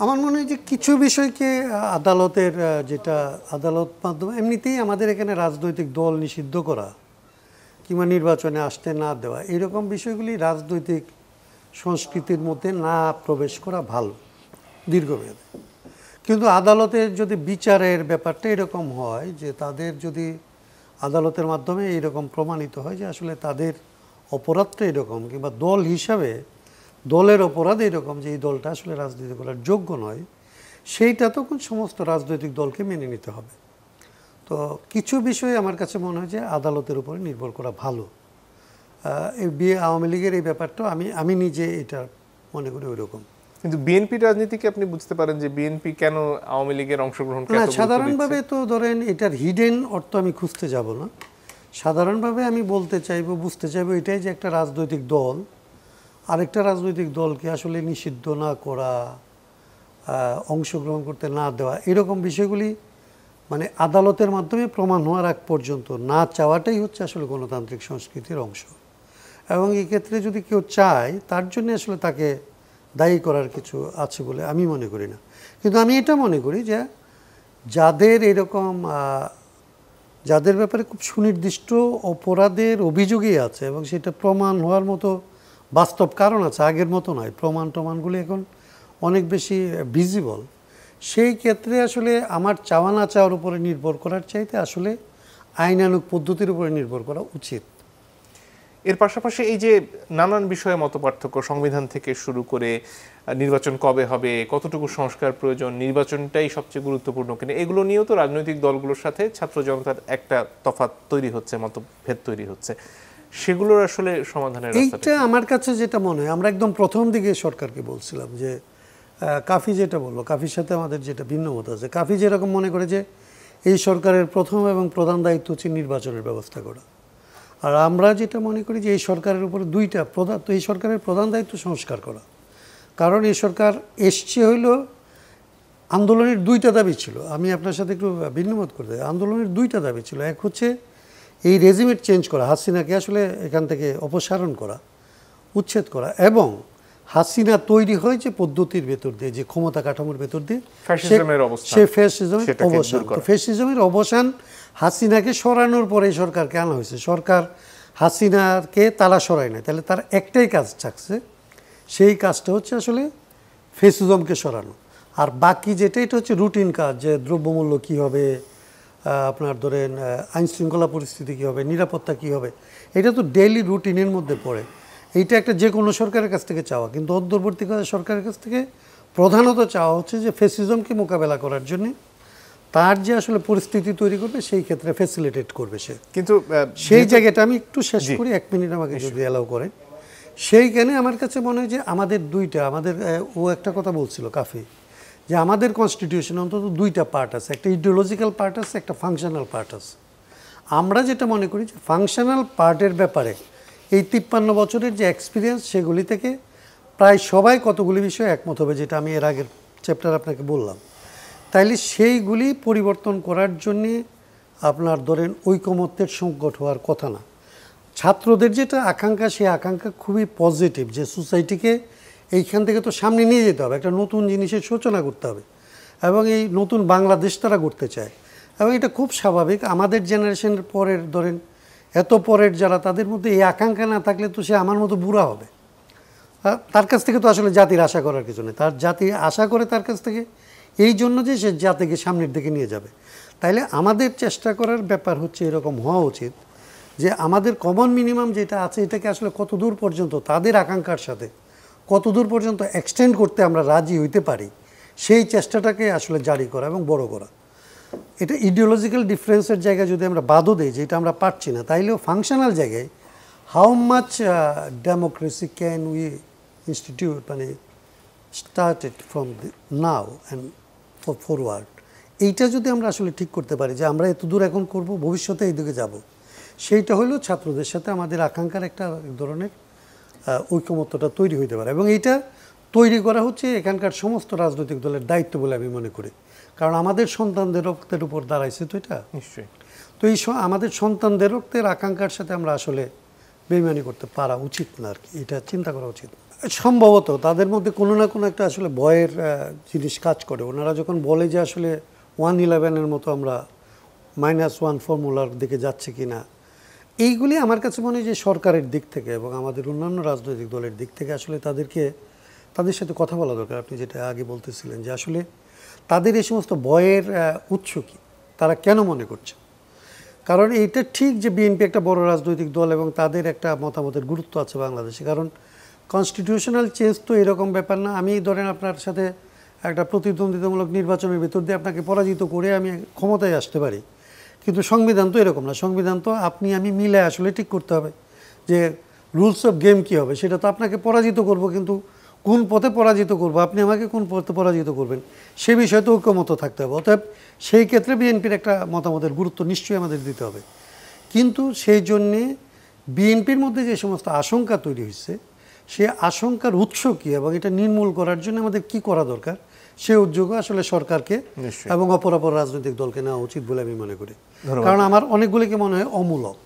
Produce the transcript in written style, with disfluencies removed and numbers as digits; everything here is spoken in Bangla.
আমার মনে হয় যে কিছু বিষয়কে আদালতের যেটা আদালত মাধ্যমে এমনিতেই আমাদের এখানে রাজনৈতিক দল নিষিদ্ধ করা কিংবা নির্বাচনে আসতে না দেওয়া এরকম বিষয়গুলি রাজনৈতিক সংস্কৃতির মধ্যে না প্রবেশ করা ভালো দীর্ঘমেয়াদে। কিন্তু আদালতের যদি বিচারের ব্যাপারটা এরকম হয় যে তাদের যদি আদালতের মাধ্যমে এইরকম প্রমাণিত হয় যে আসলে তাদের অপরাধটা এরকম কিংবা দল হিসাবে দলের অপরাধ এরকম যে এই দলটা আসলে রাজনীতি করার যোগ্য নয়, সেইটা তখন সমস্ত রাজনৈতিক দলকে মেনে নিতে হবে। তো কিছু বিষয়ে আমার কাছে মনে হয় যে আদালতের উপরে নির্ভর করা ভালো। এই আওয়ামী লীগের এই ব্যাপারটা আমি নিজে এটা মনে করি ওই রকম। কিন্তু বিএনপি রাজনীতিকে আপনি বুঝতে পারেন যে বিএনপি কেন আওয়ামী লীগের অংশগ্রহণ না, সাধারণভাবে তো ধরেন এটার হিডেন অর্থ আমি খুঁজতে যাব না। সাধারণভাবে আমি বলতে চাইবো, বুঝতে চাইবো এটাই যে একটা রাজনৈতিক দল আরেকটা রাজনৈতিক দলকে আসলে নিষিদ্ধ না করা, অংশগ্রহণ করতে না দেওয়া, এরকম বিষয়গুলি মানে আদালতের মাধ্যমে প্রমাণ হওয়ার আগ পর্যন্ত না চাওয়াটাই হচ্ছে আসলে গণতান্ত্রিক সংস্কৃতির অংশ। এবং এই ক্ষেত্রে যদি কেউ চায় তার জন্য আসলে তাকে দায়ী করার কিছু আছে বলে আমি মনে করি না। কিন্তু আমি এটা মনে করি যে যাদের এরকম যাদের ব্যাপারে খুব সুনির্দিষ্ট অপরাধের অভিযোগই আছে এবং সেটা প্রমাণ হওয়ার মতো বাস্তব কারণ আছে, আগের মতো নয়, প্রমাণগুলি এখন অনেক বেশি ভিজিবল, সেই ক্ষেত্রে আসলে আমার চাওয়া না চাওয়ার উপরে নির্ভর করার চাইতে আসলে আইনানুগ পদ্ধতির উপরে নির্ভর করা উচিত। এর পাশাপাশি এই যে নানান বিষয়ে মতপার্থক্য, সংবিধান থেকে শুরু করে নির্বাচন কবে হবে, কতটুকু সংস্কার প্রয়োজন, নির্বাচনটাই সবচেয়ে গুরুত্বপূর্ণ কিনা, এগুলো নিয়েও তো রাজনৈতিক দলগুলোর সাথে ছাত্র জনতার একটা তফাৎ তৈরি হচ্ছে, মতভেদ তৈরি হচ্ছে। সেগুলোর আসলে সমাধানের এইটা আমার কাছে যেটা মনে হয়, আমরা একদম প্রথম দিকে সরকারকে বলছিলাম যে কাফি যেটা বললো, কাফির সাথে আমাদের যেটা ভিন্ন মত আছে। কাফি যেরকম মনে করে যে এই সরকারের প্রথম এবং প্রধান দায়িত্ব হচ্ছে নির্বাচনের ব্যবস্থা করা, আর আমরা যেটা মনে করি যে এই সরকারের উপরে দুইটা প্রধান, তো এই সরকারের প্রধান দায়িত্ব সংস্কার করা। কারণ এই সরকার এসছে হইল আন্দোলনের দুইটা দাবি ছিল, আমি আপনার সাথে একটু ভিন্নমত করে দেয়। আন্দোলনের দুইটা দাবি ছিল, এক হচ্ছে এই রেজিমেট চেঞ্জ করা, হাসিনাকে আসলে এখান থেকে অপসারণ করা, উচ্ছেদ করা, এবং হাসিনা তৈরি হয় যে পদ্ধতির ভেতর দিয়ে, যে ক্ষমতা কাঠামোর ভেতর দিয়ে সে ফ্যাসিজমের অবসান। তো ফ্যাসিজমের অবসান হাসিনাকে সরানোর পরে সরকারকে আনা হয়েছে। সরকার হাসিনাকে তারা সরায় না, তাহলে তার একটাই কাজ থাকছে, সেই কাজটা হচ্ছে আসলে ফ্যাসিজমকে সরানো। আর বাকি যেটা এটা হচ্ছে রুটিন কাজ, যে দ্রব্যমূল্য কী হবে, আপনার ধরেন আইনশৃঙ্খলা পরিস্থিতি কী হবে, নিরাপত্তা কী হবে, এটা তো ডেইলি রুটিনের মধ্যে পড়ে। এইটা একটা যে কোনো সরকারের কাছ থেকে চাওয়া, কিন্তু অন্তর্বর্তীকালে সরকারের কাছ থেকে প্রধানত চাওয়া হচ্ছে যে ফ্যাসিজমকে মোকাবেলা করার জন্য তার যে আসলে পরিস্থিতি তৈরি করবে সেই ক্ষেত্রে ফ্যাসিলিটেট করবে সে। কিন্তু সেই জায়গাটা আমি একটু শেষ করি, 1 মিনিট আমাকে যদি অ্যালাউ করেন। সেইখানে আমার কাছে মনে হয় যে আমাদের ও একটা কথা বলছিল কাফি, যে আমাদের কনস্টিটিউশন অন্তত দুইটা পার্ট আছে, একটা ইডিওলজিক্যাল পার্ট আছে, একটা ফাংশনাল পার্ট আছে। আমরা যেটা মনে করি যে ফাংশনাল পার্টের ব্যাপারে এই 53 বছরের যে এক্সপিরিয়েন্স, সেগুলি থেকে প্রায় সবাই কতগুলি বিষয়ে একমত হবে, যেটা আমি এর আগের চ্যাপ্টার আপনাকে বললাম। তাইলে সেইগুলি পরিবর্তন করার জন্যে আপনার ধরেন ঐকমত্যের সংকট হওয়ার কথা না। ছাত্রদের যেটা আকাঙ্ক্ষা, সেই আকাঙ্ক্ষা খুবই পজিটিভ, যে সোসাইটিকে এইখান থেকে তো সামনে নিয়ে যেতে হবে, একটা নতুন জিনিসের সূচনা করতে হবে, এবং এই নতুন বাংলাদেশ তারা করতে চায়। এবং এটা খুব স্বাভাবিক, আমাদের জেনারেশনের পরের ধরেন এত পরের যারা, তাদের মধ্যে এই আকাঙ্ক্ষা না থাকলে তো সে আমার মতো বুড়া হবে। তার কাছ থেকে তো আসলে জাতির আশা করার কিছু নেই, তার জাতি আশা করে তার কাছ থেকে এই জন্য যে সে জাতিকে সামনের দিকে নিয়ে যাবে। তাইলে আমাদের চেষ্টা করার ব্যাপার হচ্ছে এরকম হওয়া উচিত যে আমাদের কমন মিনিমাম যেটা আছে, এটাকে আসলে কতদূর পর্যন্ত তাদের আকাঙ্ক্ষার সাথে কতদূর পর্যন্ত এক্সটেন্ড করতে আমরা রাজি হইতে পারি, সেই চেষ্টাটাকে আসলে জারি করা এবং বড় করা। এটা ইডিওলজিক্যাল ডিফারেন্সের জায়গায় যদি আমরা বাদও দিই যে এটা আমরা পারছি না, তাইলেও ফাংশনাল জায়গায় how much democracy can we institute, মানে started from now and forward, এইটা যদি আমরা আসলে ঠিক করতে পারি যে আমরা এত দূর এখন করব, ভবিষ্যতে এই দিকে যাব, সেইটা হলো ছাত্রদের সাথে আমাদের আকাঙ্ক্ষার একটা ধরনের ঐকমত্যটা তৈরি হইতে পারে। এবং এইটা তৈরি করা হচ্ছে এখানকার সমস্ত রাজনৈতিক দলের দায়িত্ব বলে আমি মনে করি, কারণ আমাদের সন্তানদের রক্তের উপর দাঁড়াইছে তো এটা। নিশ্চয়ই। তো এই আমাদের সন্তানদের রক্তের আকাঙ্ক্ষার সাথে আমরা আসলে বেইমানি করতে পারা উচিত না আর কি, এটা চিন্তা করা উচিত। সম্ভবত তাদের মধ্যে কোনো না কোনো একটা আসলে ভয়ের জিনিস কাজ করে। ওনারা যখন বলে যে আসলে 111-এর মতো আমরা -1 ফর্মুলার দিকে যাচ্ছে কিনা, এইগুলি আমার কাছে মনে হয় যে সরকারের দিক থেকে এবং আমাদের অন্যান্য রাজনৈতিক দলের দিক থেকে আসলে তাদের সাথে কথা বলা দরকার। আপনি যেটা আগে বলতেছিলেন যে আসলে তাদের এই সমস্ত ভয়ের উৎস কী, তারা কেন মনে করছে। কারণ এইটা ঠিক যে বিএনপি একটা বড় রাজনৈতিক দল এবং তাদের একটা মতামতের গুরুত্ব আছে বাংলাদেশে। কারণ কনস্টিটিউশনাল চেঞ্জ তো এরকম ব্যাপার না, আমি ধরেন আপনার সাথে একটা প্রতিদ্বন্দ্বিতামূলক নির্বাচনের ভিতর দিয়ে আপনাকে পরাজিত করে আমি ক্ষমতায় আসতে পারি, কিন্তু সংবিধান তো এরকম না। সংবিধান তো আপনি আমি মিলে আসলে ঠিক করতে হবে যে রুলস অফ গেম কী হবে। সেটা তো আপনাকে পরাজিত করব, কিন্তু কোন পথে পরাজিত করব, আপনি আমাকে কোন পথে পরাজিত করবেন, সে বিষয়ে তো ঐক্যমত থাকতে হবে। অতএব সেই ক্ষেত্রে বিএনপির একটা মতামতের গুরুত্ব নিশ্চয়ই আমাদের দিতে হবে। কিন্তু সেই জন্যে বিএনপির মধ্যে যে সমস্ত আশঙ্কা তৈরি হয়েছে, সে আশঙ্কার উৎস কী এবং এটা নির্মূল করার জন্য আমাদের কি করা দরকার, সে উদ্যোগও আসলে সরকারকে এবং অপরাপর রাজনৈতিক দলকে নেওয়া উচিত বলে আমি মনে করি। কারণ আমার অনেকগুলিকে মনে হয় অমূলক।